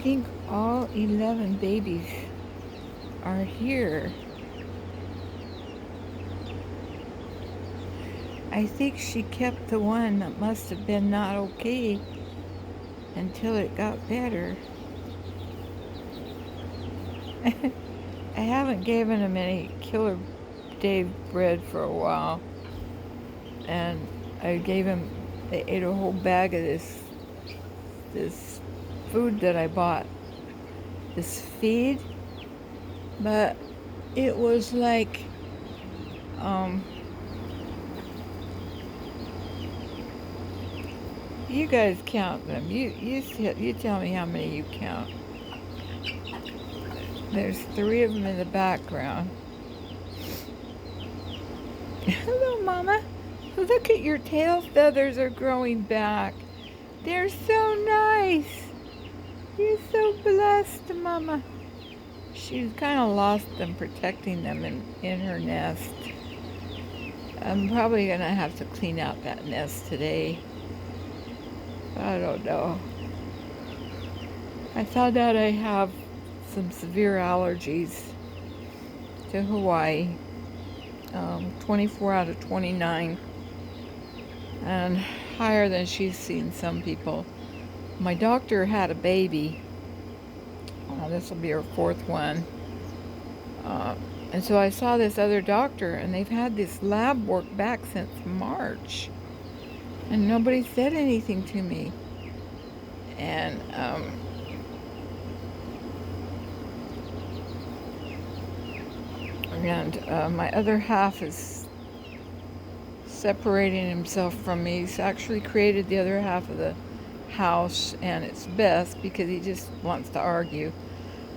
think all 11 babies are here. I think she kept the one that must have been not okay until it got better. I haven't given him any Killer Dave bread for a while, and I ate a whole bag of this food that I bought, this feed, but it was like you guys count them. You tell me how many you count. There's 3 of them in the background. Hello, Mama. Look at your tail feathers are growing back. They're so nice. You're so blessed, Mama. She's kind of lost them protecting them in her nest. I'm probably going to have to clean out that nest today. I don't know. I found out I have some severe allergies to Hawaii. 24 out of 29. And higher than she's seen some people. My doctor had a baby. This will be her 4th one. And so I saw this other doctor, and they've had this lab work back since March. And nobody said anything to me. And my other half is separating himself from me. He's actually created the other half of the house, and it's best because he just wants to argue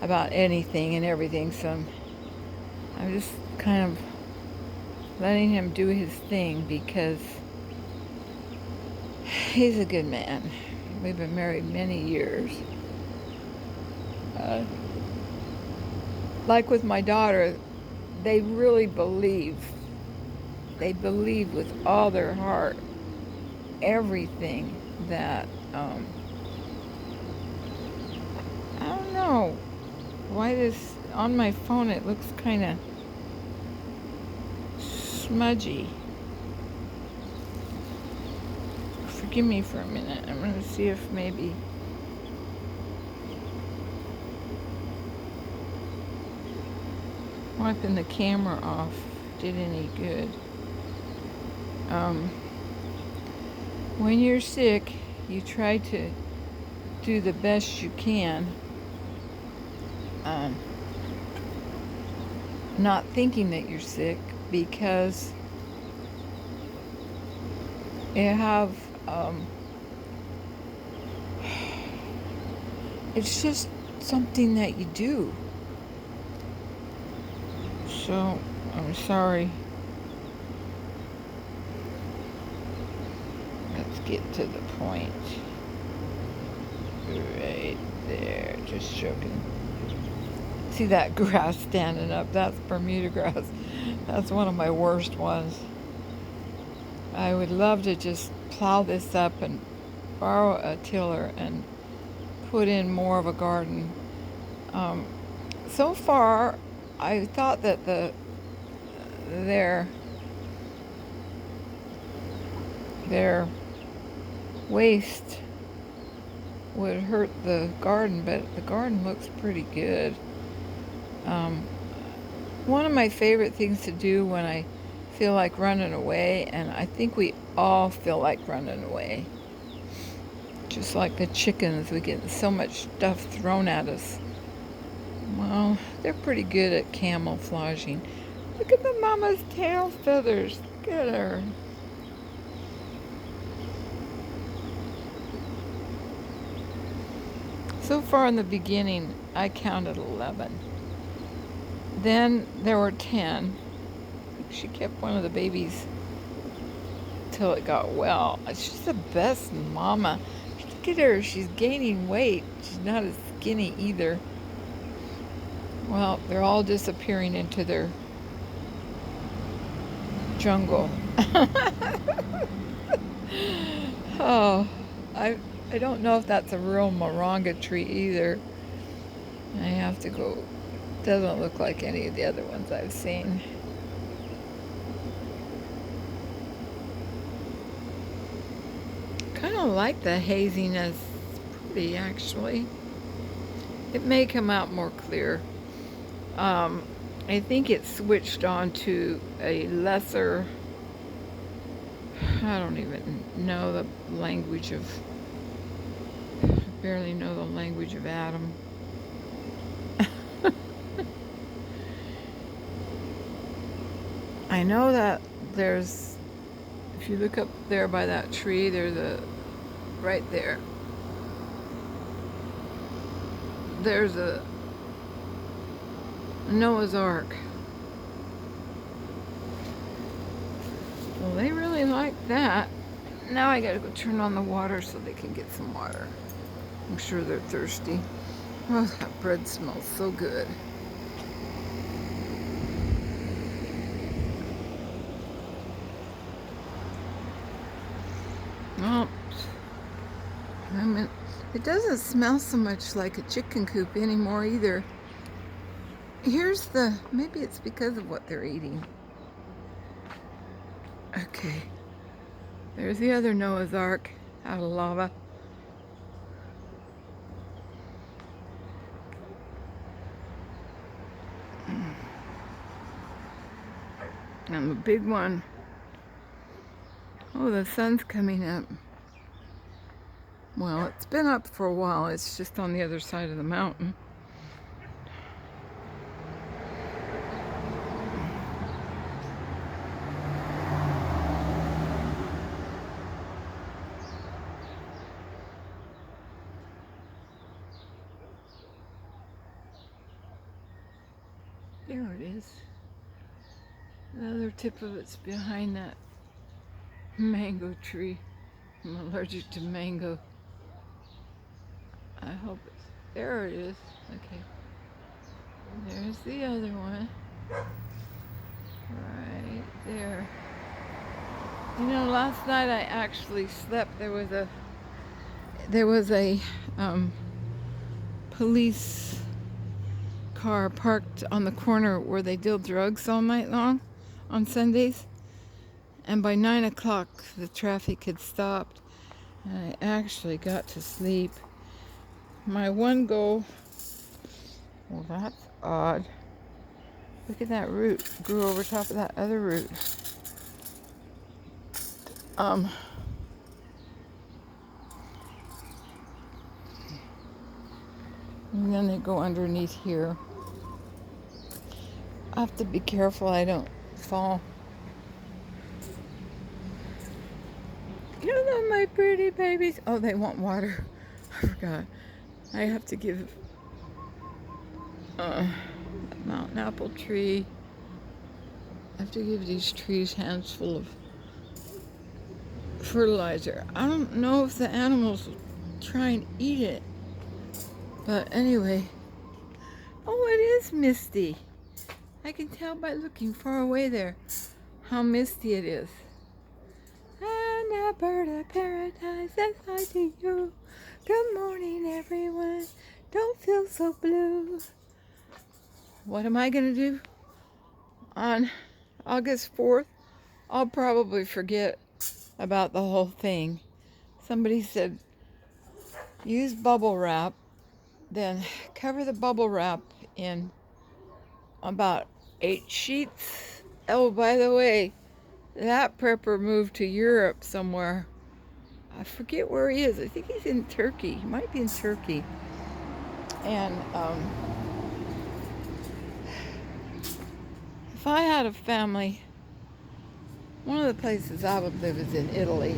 about anything and everything. So I'm just kind of letting him do his thing because he's a good man. We've been married many years. Like with my daughter, they really believe. They believe with all their heart everything that, I don't know why this, on my phone it looks kind of smudgy. Forgive me for a minute. I'm going to see if maybe wiping the camera off did any good. When you're sick, you try to do the best you can, not thinking that you're sick, because you have it's just something that you do. So I'm sorry. Let's get to the point. Right there, just joking. See that grass standing up? That's Bermuda grass. That's one of my worst ones. I would love to just plow this up and borrow a tiller and put in more of a garden. So far, I thought that their waste would hurt the garden, but the garden looks pretty good. One of my favorite things to do when I feel like running away, and I think we all feel like running away, just like the chickens, we get so much stuff thrown at us. Well, they're pretty good at camouflaging. Look at the mama's tail feathers. Look at her. So far in the beginning, I counted 11. Then there were 10. She kept one of the babies till it got well. She's the best mama. Look at her. She's gaining weight. She's not as skinny either. Well, they're all disappearing into their jungle. Oh, I don't know if that's a real moringa tree either. I have to go. Doesn't look like any of the other ones I've seen. Kind of like the haziness. Pretty, actually. It may come out more clear. I think it switched on to a lesser, I don't even know the language of, barely know the language of Adam. I know that there's, if you look up there by that tree, there's a, right there, there's a Noah's Ark. Well, they really like that. Now I gotta go turn on the water so they can get some water. I'm sure they're thirsty. Oh, that bread smells so good. Oh, I mean, it doesn't smell so much like a chicken coop anymore either. Here's the, maybe it's because of what they're eating. Okay, there's the other Noah's Ark out of lava. And the big one, oh, the sun's coming up. Well, it's been up for a while. It's just on the other side of the mountain. There it is. The other tip of it's behind that mango tree. I'm allergic to mango. I hope it's, there it is. Okay. There's the other one. Right there. You know, last night I actually slept. There was a police car parked on the corner where they deal drugs all night long on Sundays. And by 9 o'clock, the traffic had stopped, and I actually got to sleep. My one goal, well, that's odd. Look at that root, grew over top of that other root. And then they go underneath here. I have to be careful I don't fall. Hello, my pretty babies. Oh, they want water. I forgot. I have to give mountain apple tree. I have to give these trees hands full of fertilizer. I don't know if the animals will try and eat it. But anyway. Oh, it is misty. I can tell by looking far away there how misty it is. I'm a bird of paradise, that's I to you. Good morning, everyone. Don't feel so blue. What am I going to do? On August 4th, I'll probably forget about the whole thing. Somebody said, use bubble wrap, then cover the bubble wrap in about 8 sheets. Oh, by the way, that prepper moved to Europe somewhere. I forget where he is. I think he's in Turkey. He might be in Turkey. And if I had a family, one of the places I would live is in Italy.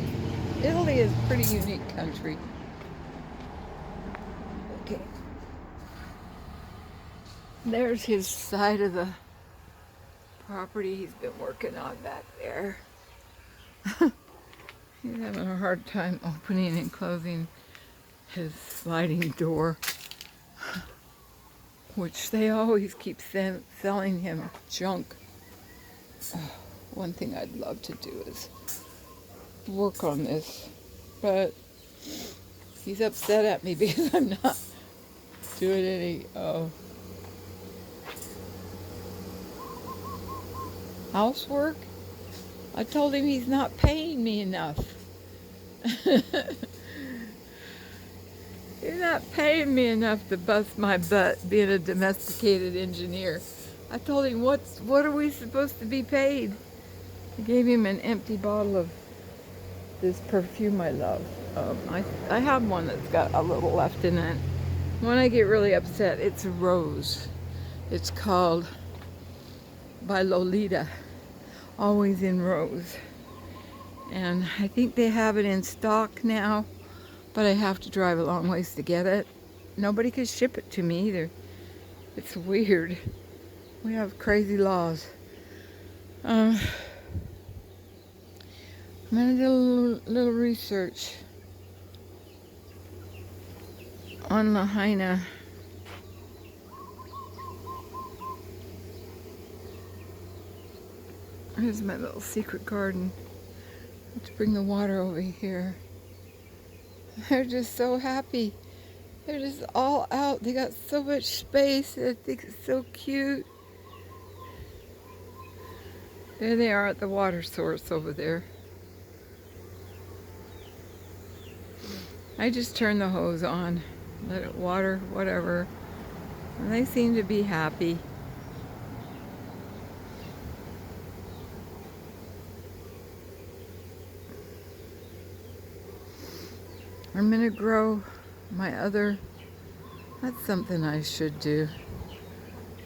Italy is a pretty unique country. Okay. There's his side of the property he's been working on back there. He's having a hard time opening and closing his sliding door, which they always keep selling him junk. One thing I'd love to do is work on this, but he's upset at me because I'm not doing any housework. I told him he's not paying me enough. You're not paying me enough to bust my butt being a domesticated engineer. I told him, what are we supposed to be paid? I gave him an empty bottle of this perfume I love. I have one that's got a little left in it. When I get really upset, it's a rose. It's called by Lolita, Always in Rose. And I think they have it in stock now, but I have to drive a long ways to get it. Nobody could ship it to me either. It's weird. We have crazy laws. I'm gonna do a little research on Lahaina. Here's my little secret garden. Let's bring the water over here. They're just so happy. They're just all out. They got so much space. I think it's so cute. There they are at the water source over there. I just turn the hose on, let it water, whatever. And they seem to be happy. I'm gonna grow my other, that's something I should do.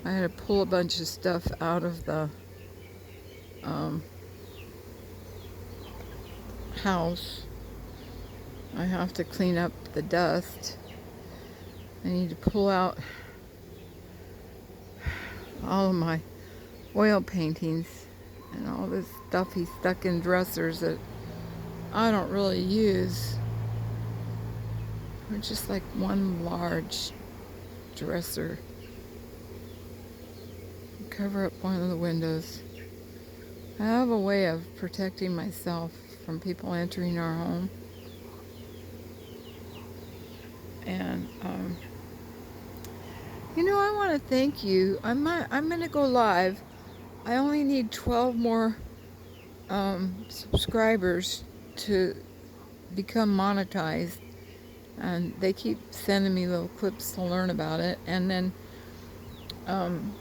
I had to pull a bunch of stuff out of the house. I have to clean up the dust. I need to pull out all of my oil paintings and all this stuff he stuck in dressers that I don't really use. They're just like one large dresser. Cover up one of the windows. I have a way of protecting myself from people entering our home. And you know, I want to thank you. I'm gonna go live. I only need 12 more subscribers to become monetized, and they keep sending me little clips to learn about it. And then I'm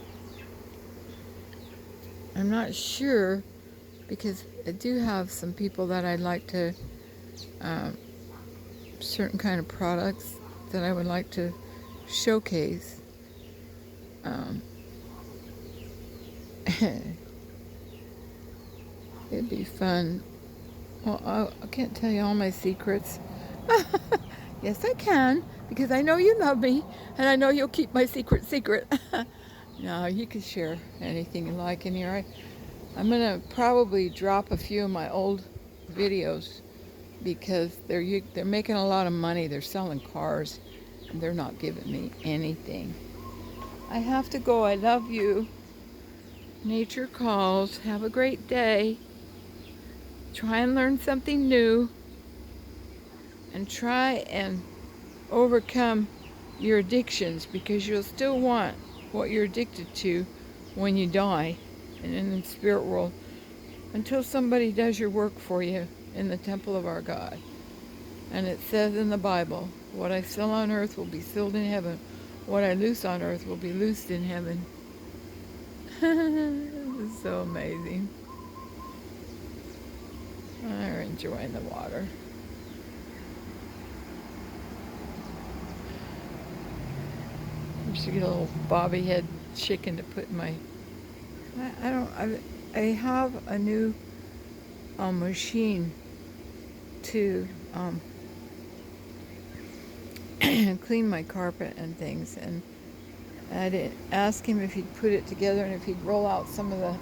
not sure, because I do have some people that I'd like to certain kind of products that I would like to showcase. It'd be fun. Well, I can't tell you all my secrets. Yes, I can, because I know you love me, and I know you'll keep my secret secret. No, you can share anything you like in here. I'm gonna probably drop a few of my old videos, because they're making a lot of money. They're selling cars, and they're not giving me anything. I have to go. I love you. Nature calls. Have a great day. Try and learn something new, and try and overcome your addictions, because you'll still want what you're addicted to when you die and in the spirit world, until somebody does your work for you in the temple of our God. And it says in the Bible, what I seal on earth will be sealed in heaven. What I loose on earth will be loosed in heaven. This is so amazing. I'm enjoying the water. I should get a little bobby head chicken to put in my... I have a new machine to clean my carpet and things, and I did ask him if he'd put it together and if he'd roll out some of the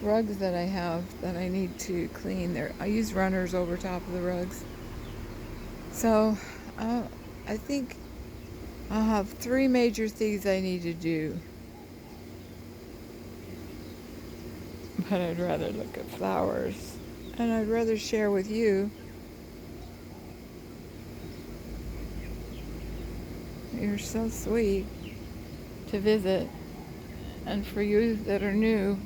rugs that I have that I need to clean. I use runners over top of the rugs. So I think I'll have 3 major things I need to do. But I'd rather look at flowers, and I'd rather share with you You're so sweet to visit. And for you that are new,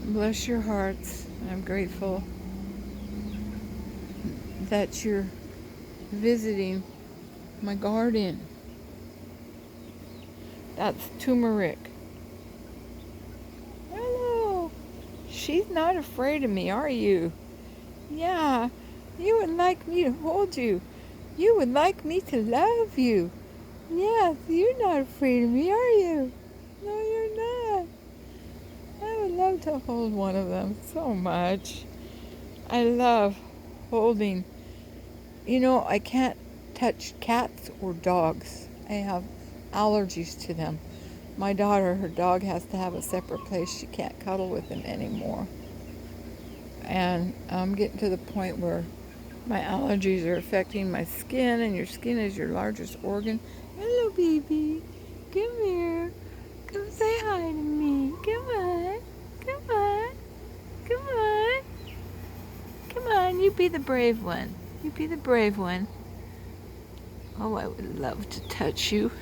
bless your hearts. I'm grateful that you're visiting my garden. That's turmeric. Hello. She's not afraid of me, are you? Yeah. You would like me to hold you. You would like me to love you. Yes, you're not afraid of me, are you? No, you're not. I would love to hold one of them so much. I love holding. You know, I can't touch cats or dogs. I have allergies to them. My daughter, her dog has to have a separate place. She can't cuddle with him anymore. And I'm getting to the point where my allergies are affecting my skin, and your skin is your largest organ. Hello, baby. Come here. Come say hi to me. Come on. Come on. Come on. Come on. You be the brave one. You be the brave one. Oh, I would love to touch you.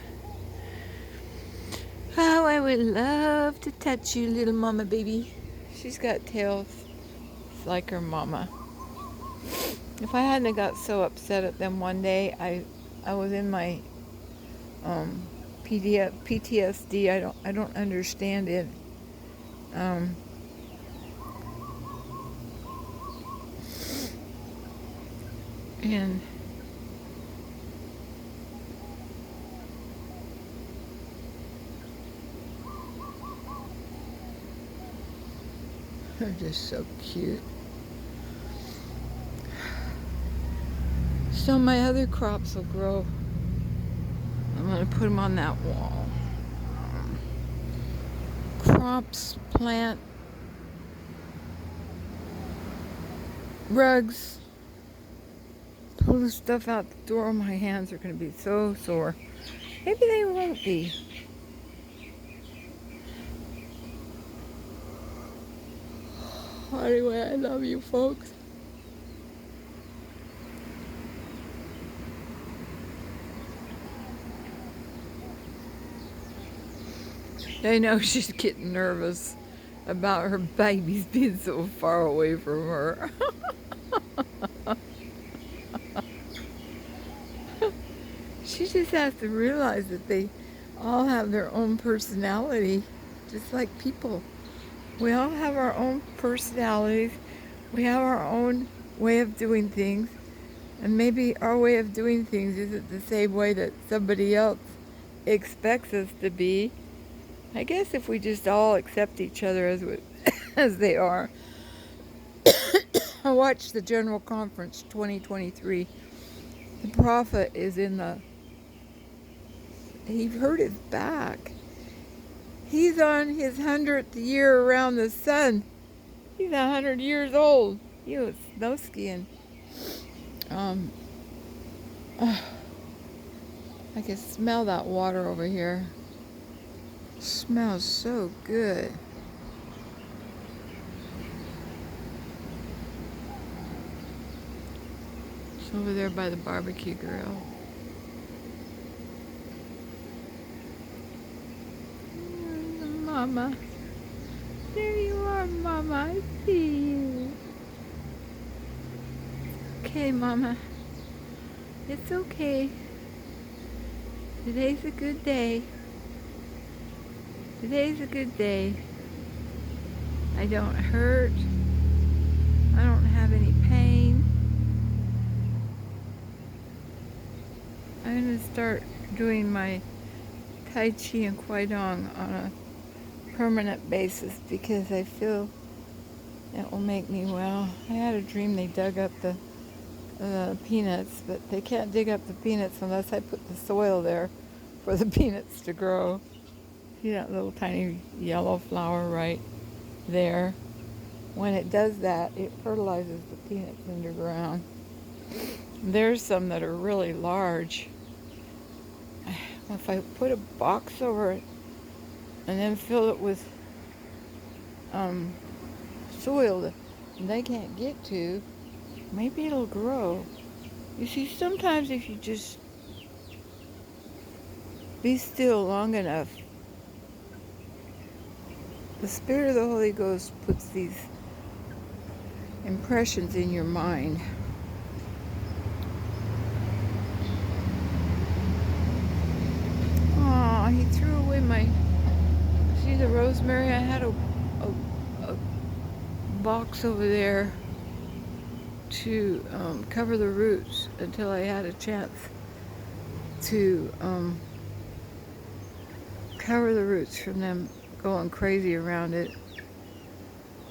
Oh, I would love to touch you, little mama baby. She's got tails like her mama. If I hadn't got so upset at them one day, I was in my PTSD. I don't understand it. And they're just so cute. So my other crops will grow. I'm going to put them on that wall. Crops, plant, rugs. Pull the stuff out the door. My hands are going to be so sore. Maybe they won't be. Anyway, I love you folks. I know she's getting nervous about her babies being so far away from her. She just has to realize that they all have their own personality, just like people. We all have our own personalities. We have our own way of doing things. And maybe our way of doing things isn't the same way that somebody else expects us to be. I guess if we just all accept each other as they are. I watched the General Conference 2023. The prophet is he hurt his back. He's on his 100th year around the sun. He's 100 years old. He was snow skiing. I can smell that water over here. It smells so good. It's over there by the barbecue grill. Mama. There you are, Mama. I see you. Okay, Mama. It's okay. Today's a good day. Today's a good day. I don't hurt. I don't have any pain. I'm going to start doing my Tai Chi and Guidong on a permanent basis because I feel it will make me well. I had a dream they dug up the peanuts, but they can't dig up the peanuts unless I put the soil there for the peanuts to grow. See that little tiny yellow flower right there? When it does that, it fertilizes the peanuts underground. There's some that are really large. If I put a box over it and then fill it with soil that they can't get to, maybe it'll grow. You see, sometimes if you just be still long enough, the Spirit of the Holy Ghost puts these impressions in your mind. Aw, he threw away my... See the rosemary? I had a box over there to cover the roots until I had a chance to cover the roots from them going crazy around it,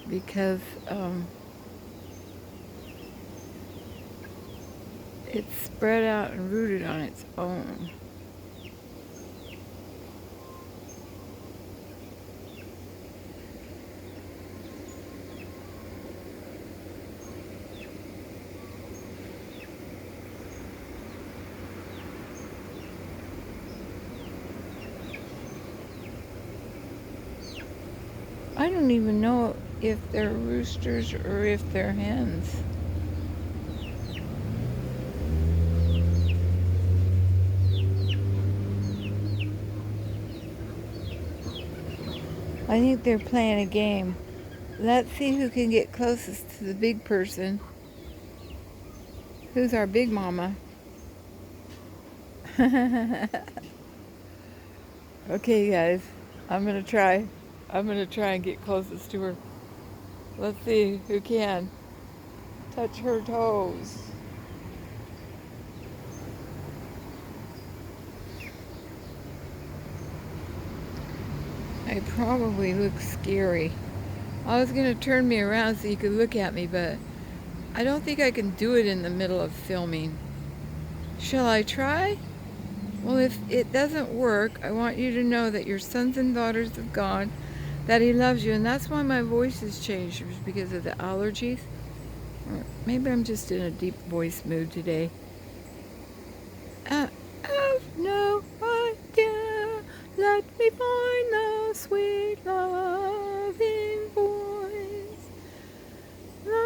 because it's spread out and rooted on its own. I don't even know if they're roosters or if they're hens. I think they're playing a game. Let's see who can get closest to the big person. Who's our big mama? Okay, guys, I'm gonna try and get closest to her. Let's see who can touch her toes. I probably look scary. I was gonna turn me around so you could look at me, but I don't think I can do it in the middle of filming. Shall I try? Well, if it doesn't work, I want you to know that you're sons and daughters of God, that He loves you, and that's why my voice has changed, because of the allergies. Or maybe I'm just in a deep voice mood today. I have no idea. Let me find the sweet loving voice. La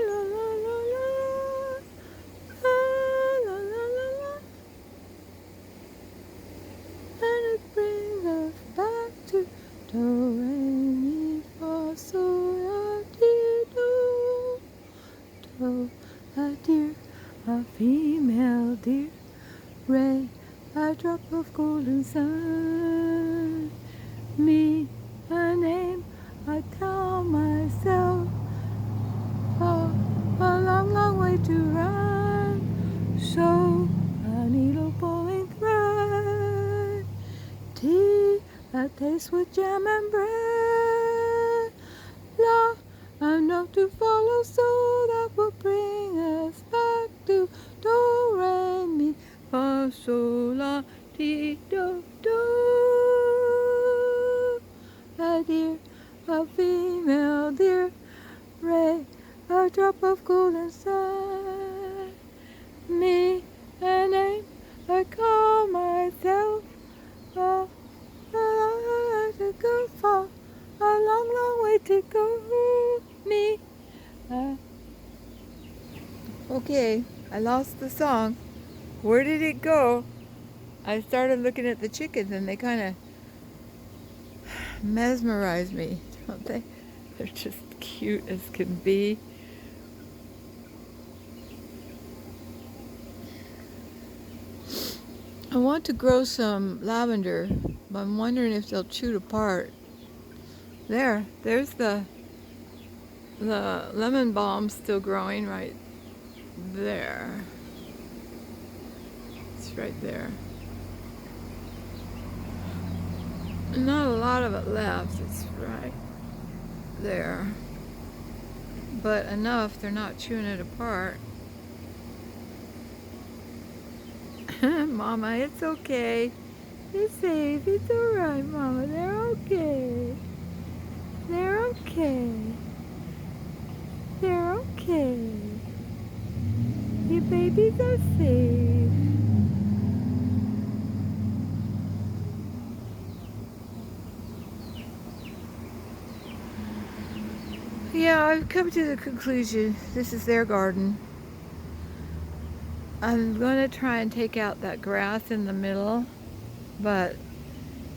la la la la. La la la la la. And it brings us back to do re mi fa sol la ti do. Do a deer, a female deer. Ray, a drop of golden sun. Me, a name I tell myself. Oh, a long, long way to run. So, a needle pulling thread. Tea, a taste with jam and bread. La, a note to follow, so that will bring us back to do, re, mi, fa, sol, la, ti, do, do. A deer, a female deer, ray, a drop of golden sun. Me, a name I call myself. Oh, to go far, a long, long way to go. Me, okay, I lost the song. Where did it go? I started looking at the chickens and they kind of mesmerize me, don't they? They're just cute as can be. I want to grow some lavender, but I'm wondering if they'll shoot apart. There's the lemon balm still growing right there. It's right there. Not a lot of it left, it's right there. But enough, they're not chewing it apart. Mama, it's okay. It's safe, it's alright, Mama, they're okay. They're okay. They're okay. Your babies are safe. Yeah, I've come to the conclusion this is their garden. I'm going to try and take out that grass in the middle but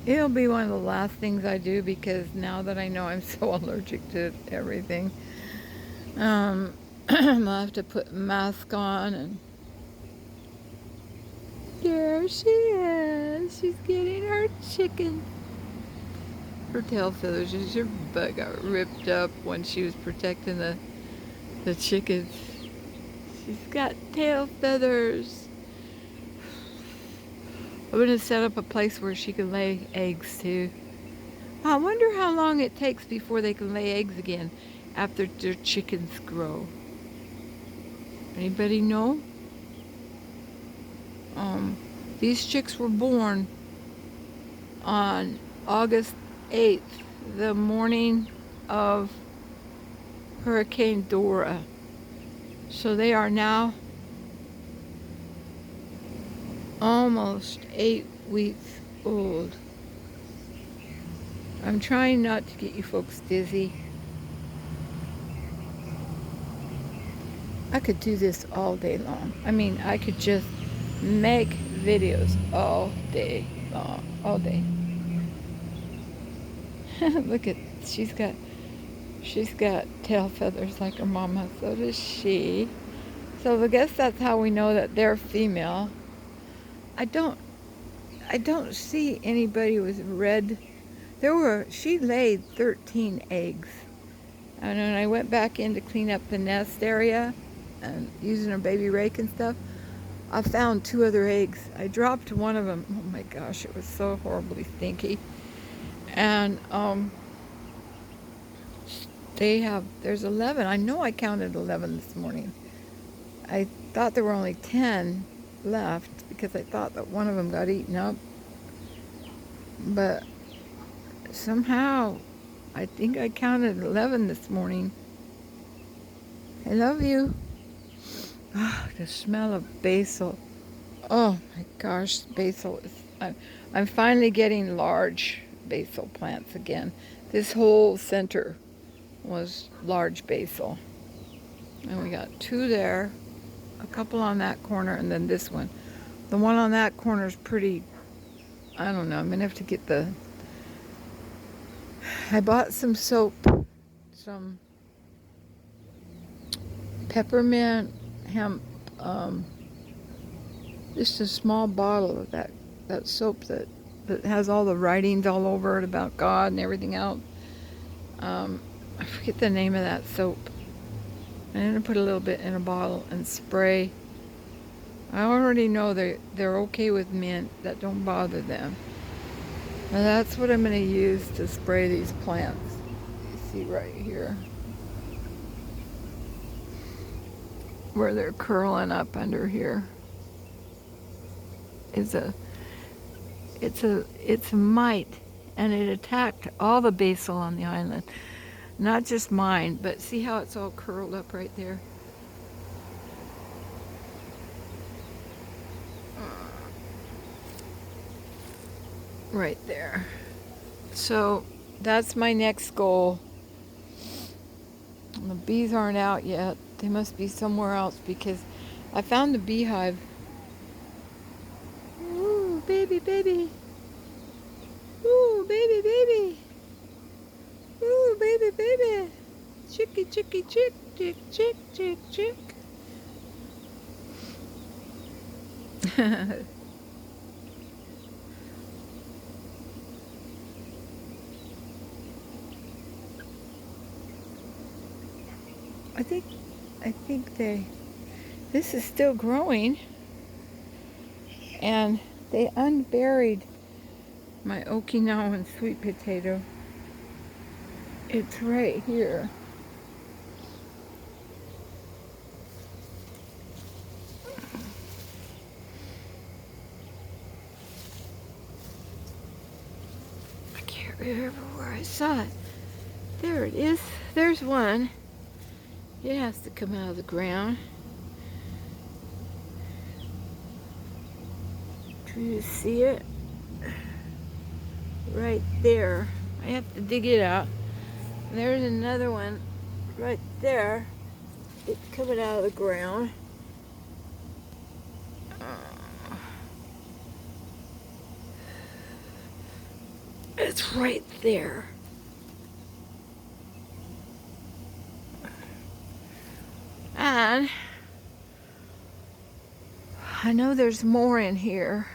it'll be one of the last things I do because now that I know I'm so allergic to everything, I'll have to put a mask on. And there she is. She's getting her chicken. Her tail feathers, her butt got ripped up when she was protecting the chickens. She's got tail feathers. I'm gonna set up a place where she can lay eggs too. I wonder how long it takes before they can lay eggs again after their chickens grow. Anybody know? These chicks were born on August 8th, the morning of Hurricane Dora. So they are now almost 8 weeks old. I'm trying not to get you folks dizzy. I could do this all day long. I mean, I could just make videos all day long, all day. Look at, she's got tail feathers like her mama, so does she. So I guess that's how we know that they're female. I don't see anybody with red. She laid 13 eggs. And when I went back in to clean up the nest area and using a baby rake and stuff, I found 2 other eggs. I dropped one of them. Oh my gosh, it was so horribly stinky. And there's 11. I know I counted 11 this morning. I thought there were only 10 left because I thought that one of them got eaten up. But somehow, I think I counted 11 this morning. I love you. Oh, the smell of basil. Oh my gosh, basil is... I'm finally getting large basil plants again. This whole center was large basil. And we got 2 there, a couple on that corner, and then this one. The one on that corner is pretty... I don't know, I'm gonna have to get I bought some soap, some peppermint hemp, just a small bottle of that soap that has all the writings all over it about God and everything else. I forget the name of that soap. I'm gonna put a little bit in a bottle and spray. I already know they're okay with mint. That don't bother them. And that's what I'm going to use to spray these plants. You see right here where they're curling up under here it's a mite, and it attacked all the basil on the island, not just mine, but see how it's all curled up right there. Right there. So that's my next goal. The bees aren't out yet. They must be somewhere else because I found the beehive. Ooh, baby, baby. Ooh, baby, baby. Ooh, baby, baby. Chicky, chicky, chick, chick, chick, chick, chick. I think this is still growing, and they unburied my Okinawan sweet potato. It's right here. I can't remember where I saw it. There it is. There's one. It has to come out of the ground. Do you see it? Right there. I have to dig it out. And there's another one right there. It's coming out of the ground. It's right there. And I know there's more in here.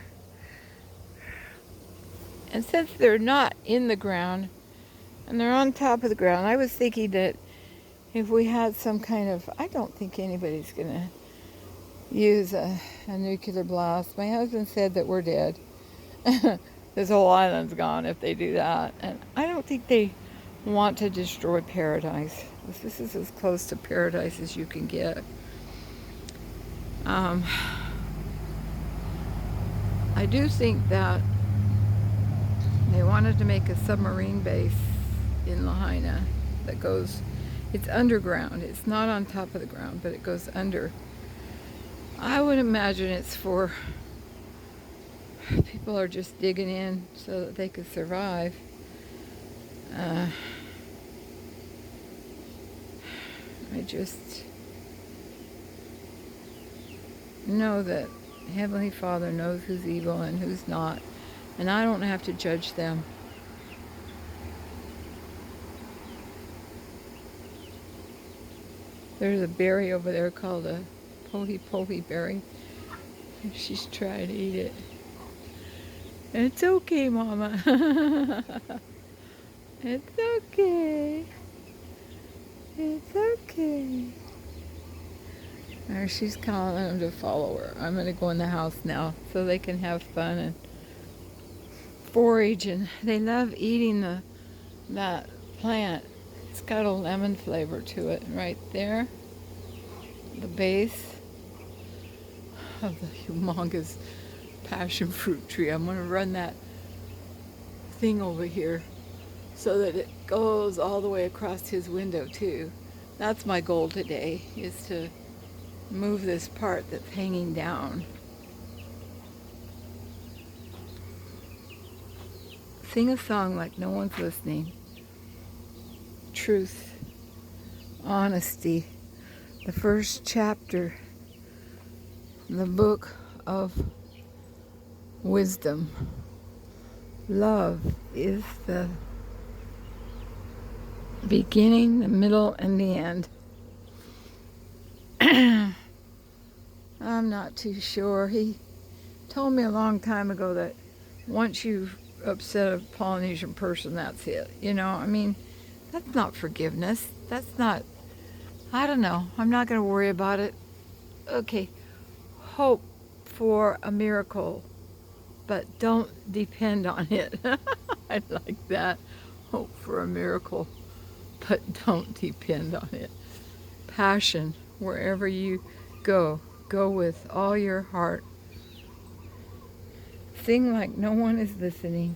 And since they're not in the ground and they're on top of the ground, I was thinking that if we had some kind of, I don't think anybody's going to use a nuclear blast. My husband said that we're dead. This whole island's gone if they do that. And I don't think they want to destroy paradise. This is as close to paradise as you can get. I do think that they wanted to make a submarine base in Lahaina that goes, it's underground. It's not on top of the ground, but it goes under. I would imagine it's for people are just digging in so that they could survive. I just know that Heavenly Father knows who's evil and who's not, and I don't have to judge them. There's a berry over there called a pohi berry. She's trying to eat it. It's okay, Mama. It's okay. It's okay. Or she's calling them to follow her. I'm going to go in the house now so they can have fun and forage. And they love eating that plant. It's got a lemon flavor to it right there. The base of the humongous passion fruit tree. I'm going to run that thing over here so that it goes all the way across his window too. That's my goal today, is to move this part that's hanging down. Sing a song like no one's listening. Truth, honesty, the first chapter, the book of wisdom. Love is the beginning, the middle, and the end. I'm not too sure. He told me a long time ago that once you've upset a Polynesian person, that's it. You know, I mean, that's not forgiveness. That's not, I don't know. I'm not going to worry about it. Okay, hope for a miracle, but don't depend on it. I like that. Hope for a miracle, but don't depend on it. Passion, wherever you go, go with all your heart. Sing like no one is listening.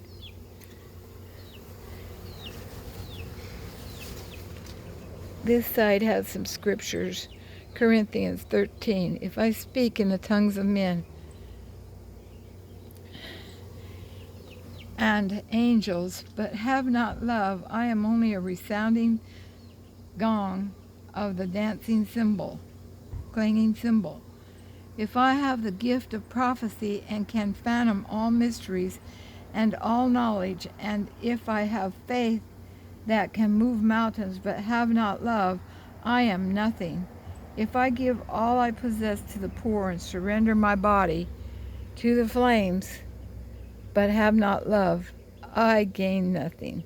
This side has some scriptures. Corinthians 13. If I speak in the tongues of men and angels, but have not love, I am only a resounding gong of the dancing cymbal, clanging cymbal. If I have the gift of prophecy and can fathom all mysteries and all knowledge, and if I have faith that can move mountains but have not love, I am nothing. If I give all I possess to the poor and surrender my body to the flames but have not love, I gain nothing.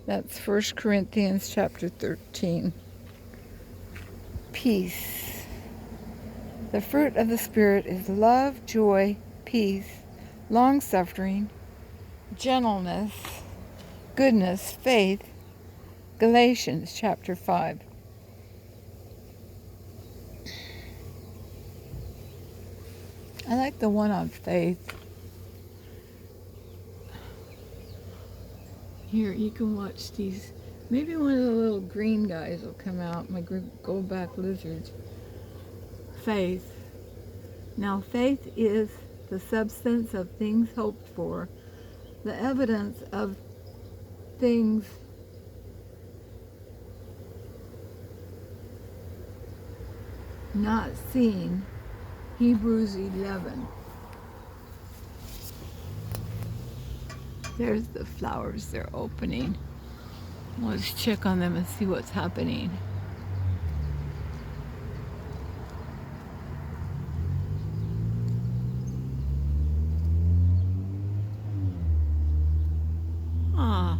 That's 1 Corinthians chapter 13. Peace. The fruit of the Spirit is love, joy, peace, long-suffering, gentleness, goodness, faith. Galatians chapter 5. I like the one on faith. Here, you can watch these. Maybe one of the little green guys will come out, my goldback lizards. Faith. Now, faith is the substance of things hoped for, the evidence of things not seen. Hebrews 11. There's the flowers, they're opening. Let's check on them and see what's happening. Ah,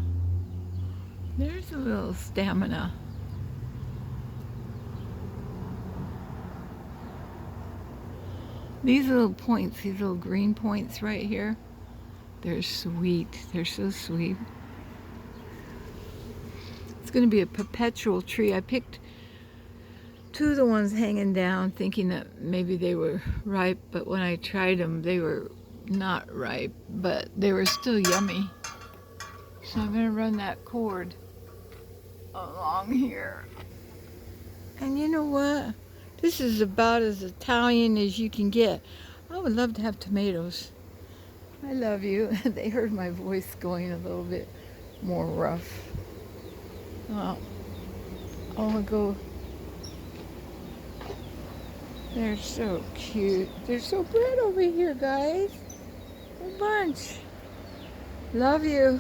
there's a little stamina. These little points, these little green points right here, they're sweet. They're so sweet. It's going to be a perpetual tree. I picked two of the ones hanging down thinking that maybe they were ripe, but when I tried them, they were not ripe, but they were still yummy. So I'm going to run that cord along here. And you know what? This is about as Italian as you can get. I would love to have tomatoes. I love you. They heard my voice going a little bit more rough. I want to go. They're so cute. They're so bright over here, guys. A bunch. Love you.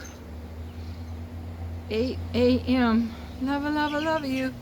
8 a.m. Love you.